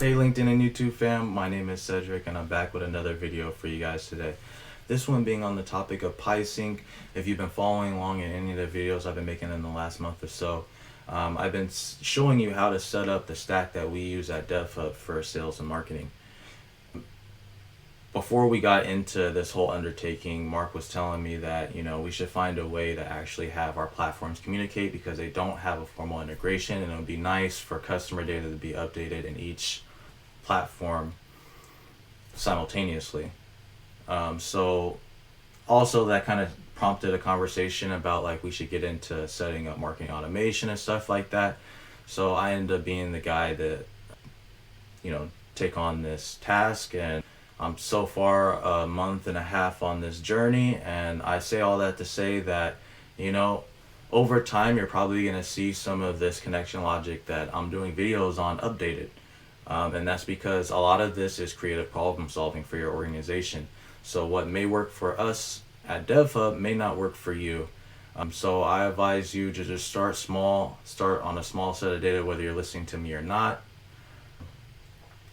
Hey LinkedIn and YouTube fam, my name is Cedric and I'm back with another video for you guys today. This one being on the topic of PieSync. If you've been following along in any of the videos I've been making in the last month or so, I've been showing you how to set up the stack that we use at DevHub for sales and marketing. Before we got into this whole undertaking, Mark was telling me that, we should find a way to actually have our platforms communicate because they don't have a formal integration, and it would be nice for customer data to be updated in each platform simultaneously. So also that kind of prompted a conversation about like we should get into setting up marketing automation and stuff like that. So I ended up being the guy that, take on this task, and I'm so far a month and a half on this journey, and I say all that to say that, over time you're probably going to see some of this connection logic that I'm doing videos on updated. And that's because a lot of this is creative problem solving for your organization. So what may work for us at DevHub may not work for you. So I advise you to just start small, start on a small set of data, whether you're listening to me or not,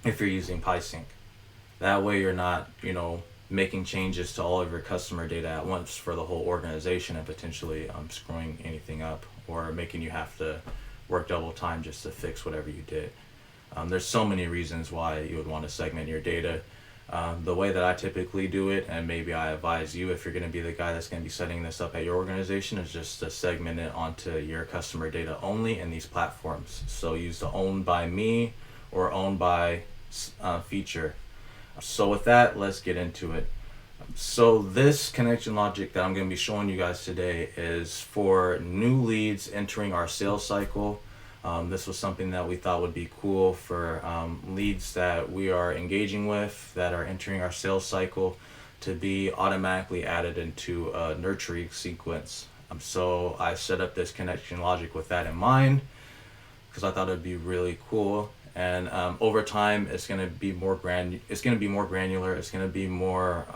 if you're using PieSync. That way you're not, making changes to all of your customer data at once for the whole organization and potentially screwing anything up or making you have to work double time just to fix whatever you did. There's so many reasons why you would want to segment your data. The way that I typically do it, and maybe I advise you if you're going to be the guy that's going to be setting this up at your organization, is just to segment it onto your customer data only in these platforms. So use the owned by me or owned by feature. So with that, let's get into it. So this connection logic that I'm going to be showing you guys today is for new leads entering our sales cycle. This was something that we thought would be cool for leads that we are engaging with that are entering our sales cycle to be automatically added into a nurturing sequence. So I set up this connection logic with that in mind because I thought it'd be really cool. And over time, it's going to be more granular. It's going to be more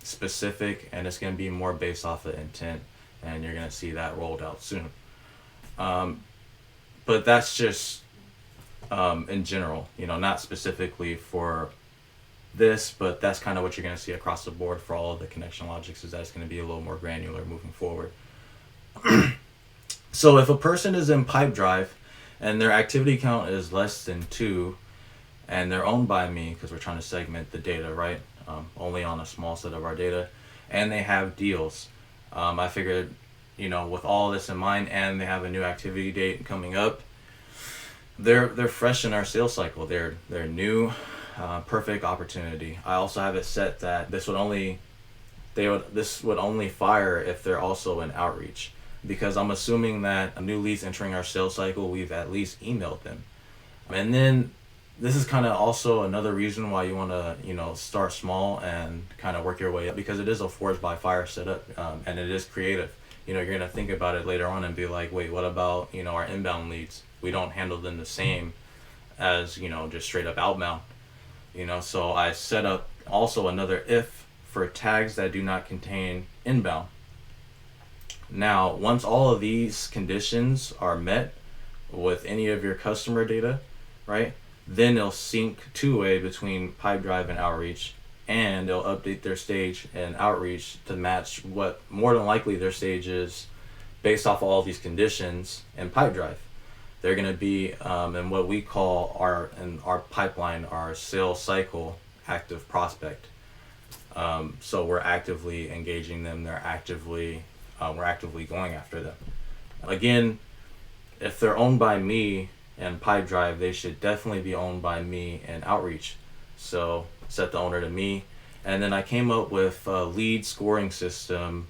specific, and it's going to be more based off of intent. And you're going to see that rolled out soon. But that's just in general, not specifically for this, but that's kind of what you're going to see across the board for all of the connection logics, is that it's going to be a little more granular moving forward. So if a person is in Pipedrive and their activity count is less than 2, and they're owned by me because we're trying to segment the data, right? Only on a small set of our data, and they have deals. I figured, with all this in mind, and they have a new activity date coming up, they're fresh in our sales cycle. They're new, perfect opportunity. I also have it set that this would only fire if they're also in outreach, because I'm assuming that new leads entering our sales cycle, we've at least emailed them. And then this is kind of also another reason why you want to, start small and kind of work your way up, because it is a forged by fire setup, and it is creative. You're going to think about it later on and be like, wait, what about, our inbound leads? We don't handle them the same as, just straight up outbound. So I set up also another if for tags that do not contain inbound. Now, once all of these conditions are met with any of your customer data, right, then it'll sync two-way between Pipedrive and Outreach, and they'll update their stage and Outreach to match what more than likely their stage is based off of all these conditions in Pipedrive. They're going to be in what we call in our pipeline, our sales cycle active prospect. So we're actively engaging them. We're actively going after them. Again, if they're owned by me and Pipedrive, they should definitely be owned by me and Outreach. So set the owner to me. And then I came up with a lead scoring system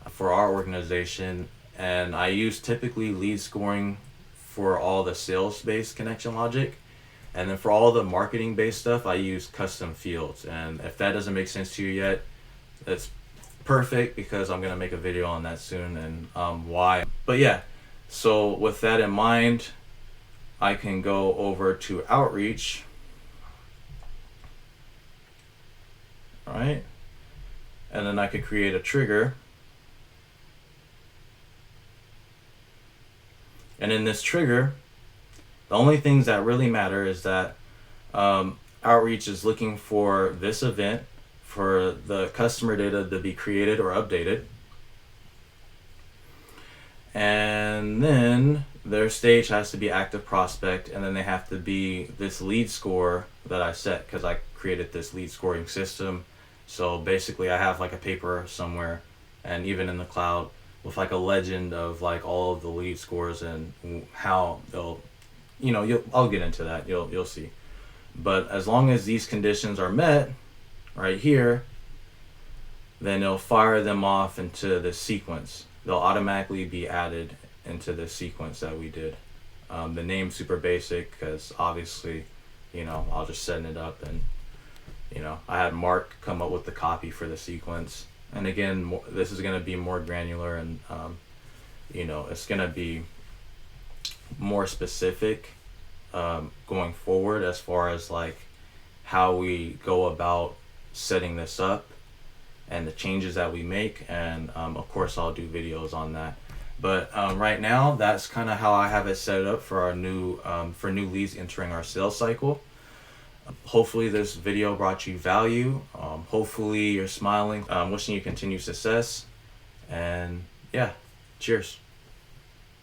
for our organization, and I use typically lead scoring for all the sales-based connection logic. And then for all the marketing-based stuff, I use custom fields. And if that doesn't make sense to you yet, that's perfect, because I'm going to make a video on that soon and why. But yeah, so with that in mind, I can go over to Outreach. All right. And then I could create a trigger. And in this trigger, the only things that really matter is that Outreach is looking for this event for the customer data to be created or updated. And then their stage has to be active prospect, and then they have to be this lead score that I set because I created this lead scoring system. So basically I have like a paper somewhere, and even in the cloud, with like a legend of like all of the lead scores and how they'll, I'll get into that. You'll see. But as long as these conditions are met right here, then it'll fire them off into the sequence. They'll automatically be added into the sequence that we did. The name's super basic because obviously, I'll just set it up, and I had Mark come up with the copy for the sequence. And again, this is going to be more granular, and it's going to be more specific going forward as far as like how we go about setting this up and the changes that we make. And of course I'll do videos on that. But right now, that's kind of how I have it set up for our new leads entering our sales cycle. Hopefully this video brought you value. Hopefully you're smiling. Wishing you continued success. And yeah, cheers.